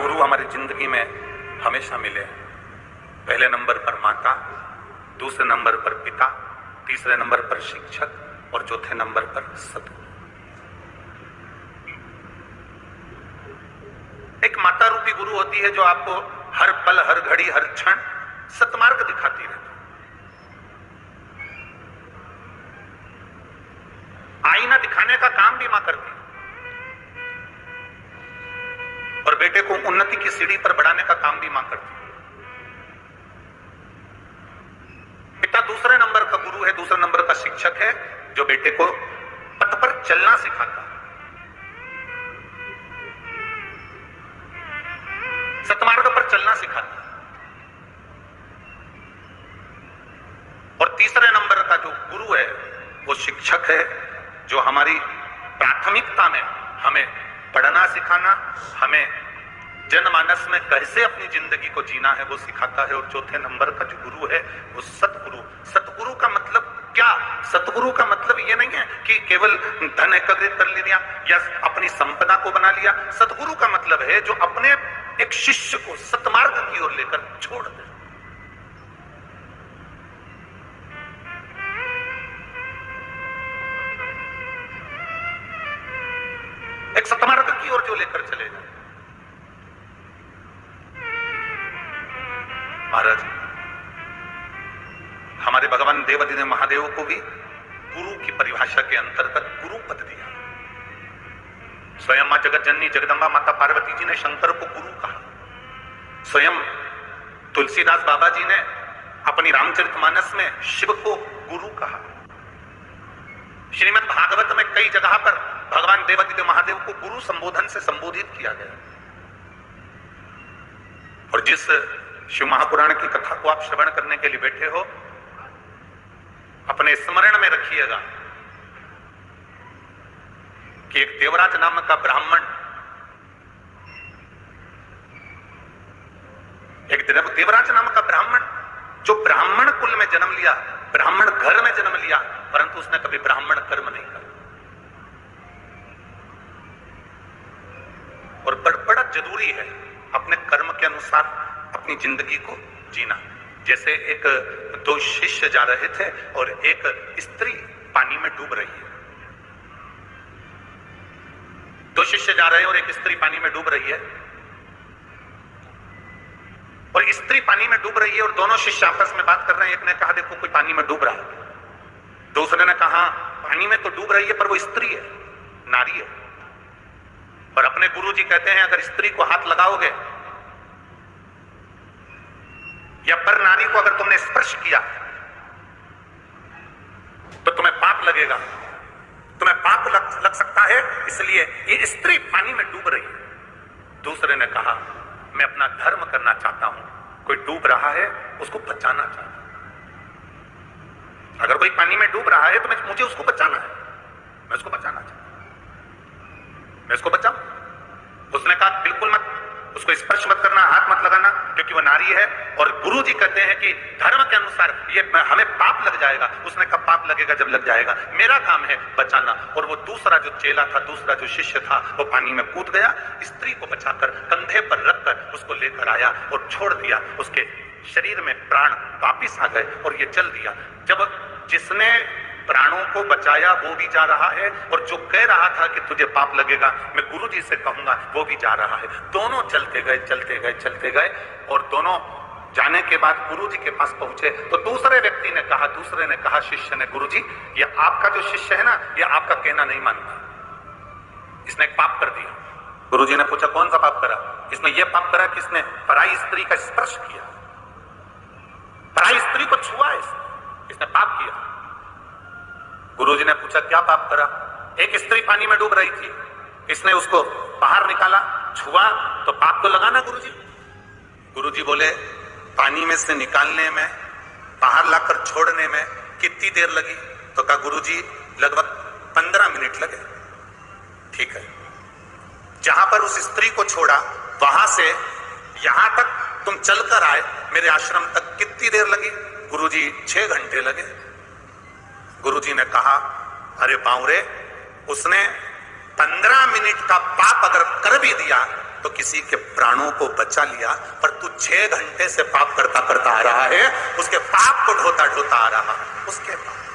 गुरु हमारी जिंदगी में हमेशा मिले। पहले नंबर पर माता, दूसरे नंबर पर पिता, तीसरे नंबर पर शिक्षक और चौथे नंबर पर सतगुरु। एक माता रूपी गुरु होती है जो आपको हर पल, हर घड़ी, हर क्षण सतमार्ग दिखाती रहती है। आईना दिखाने का काम भी मां करती है और बेटे को उन्नति की सीढ़ी पर बढ़ाने का काम भी मां करती है। पिता दूसरे नंबर का गुरु है, दूसरे नंबर का शिक्षक है जो बेटे को पथ पर चलना सिखाता है, सतमार्ग पर चलना सिखाता है। और तीसरे नंबर का जो गुरु है वो शिक्षक है जो हमारी प्राथमिकता में हमें पढ़ना सिखाना, हमें जनमानस में कैसे अपनी जिंदगी को जीना है वो सिखाता है। और चौथे नंबर का जो गुरु है वो सतगुरु। सतगुरु का मतलब क्या? सतगुरु का मतलब ये नहीं है कि केवल धन एकत्रित कर लिया या अपनी संपदा को बना लिया। सतगुरु का मतलब है जो अपने एक शिष्य को सतमार्ग की ओर लेकर छोड़ दे। एक सतमार्ग की ओर जो लेकर चले जाए। महाराज, हमारे भगवान देवादिदेव महादेव को भी गुरु की परिभाषा के अंतर्गत गुरु पद दिया। स्वयं मां जगत जननी जगदम्बा माता पार्वती जी ने शंकर को गुरु कहा। स्वयं तुलसीदास बाबा जी ने अपनी रामचरितमानस में शिव को गुरु कहा। श्रीमद् भागवत में कई जगह पर भगवान देवादिदेव महादेव को गुरु संबोधन से संबोधित किया गया। और जिस शिव महापुराण की कथा को आप श्रवण करने के लिए बैठे हो, अपने स्मरण में रखिएगा कि एक देवराज नाम का ब्राह्मण, एक देवराज नाम का ब्राह्मण जो ब्राह्मण कुल में जन्म लिया, ब्राह्मण घर में जन्म लिया, परंतु उसने कभी ब्राह्मण कर्म नहीं किया। और बड़ा जरूरी है अपने कर्म के अनुसार अपनी जिंदगी को जीना। जैसे एक दो शिष्य जा रहे थे और एक स्त्री पानी में डूब रही है। दो शिष्य जा रहे हैं और एक स्त्री पानी में डूब रही है। और स्त्री पानी में डूब रही है और दोनों शिष्य आपस में बात कर रहे हैं। एक ने कहा देखो कोई पानी में डूब रहा है। दूसरे ने कहा पानी में तो डूब रही है पर वो स्त्री है, नारी है। पर अपने गुरु जी कहते हैं अगर स्त्री को हाथ लगाओगे या पर नारी को अगर तुमने स्पर्श किया तो तुम्हें पाप लगेगा, तुम्हें पाप लग सकता है, इसलिए ये स्त्री पानी में डूब रही है। दूसरे ने कहा मैं अपना धर्म करना चाहता हूं, कोई डूब रहा है उसको बचाना चाहता हूं। अगर कोई पानी में डूब रहा है तो मुझे उसको बचाना है, मैं उसको बचाना चाहता हूं, मैं उसको बचाऊं। उसने कहा बिल्कुल मत, उसको स्पर्श मत करना, हाथ मत लगाना, क्योंकि वो नारी है और गुरु जी कहते हैं कि धर्म के अनुसार ये हमें पाप लग जाएगा। उसने कहा पाप लगेगा जब लग जाएगा, मेरा काम है बचाना। और वो दूसरा जो चेला था, दूसरा जो शिष्य था, वो पानी में कूद गया, स्त्री को बचाकर कंधे पर रखकर उसको लेकर आया और छोड़ दिया। उसके शरीर में प्राण वापिस आ गए और ये चल दिया। जब जिसने प्राणों को बचाया वो भी जा रहा है और जो कह रहा था कि तुझे पाप लगेगा मैं गुरु जी से कहूंगा वो भी जा रहा है। दोनों चलते गए चलते गए चलते गए और दोनों जाने के बाद गुरु जी के पास पहुंचे तो दूसरे व्यक्ति ने कहा, दूसरे ने कहा शिष्य ने, गुरु जी ये आपका जो शिष्य है ना, ये आपका कहना नहीं मानता, इसने एक पाप कर दिया। गुरु जी ने पूछा कौन सा पाप करा? इसने ये पाप करा कि इसने पराई स्त्री का स्पर्श किया, पराई स्त्री को छुआ, इसने पाप किया। गुरुजी ने पूछा क्या पाप करा? एक स्त्री पानी में डूब रही थी, इसने उसको बाहर निकाला, छुआ तो पाप तो लगा ना गुरुजी? गुरुजी बोले पानी में से निकालने में, बाहर लाकर छोड़ने में कितनी देर लगी? तो कहा गुरुजी लगभग 15 मिनट लगे। ठीक है, जहां पर उस स्त्री को छोड़ा वहां से यहां तक तुम चलकर आए मेरे आश्रम तक कितनी देर लगी? गुरुजी 6 घंटे लगे। गुरुजी ने कहा अरे बावरे, उसने 15 मिनट का पाप अगर कर भी दिया तो किसी के प्राणों को बचा लिया, पर तू 6 घंटे से पाप करता करता आ रहा है, उसके पाप को ढोता ढोता आ रहा है, उसके पाप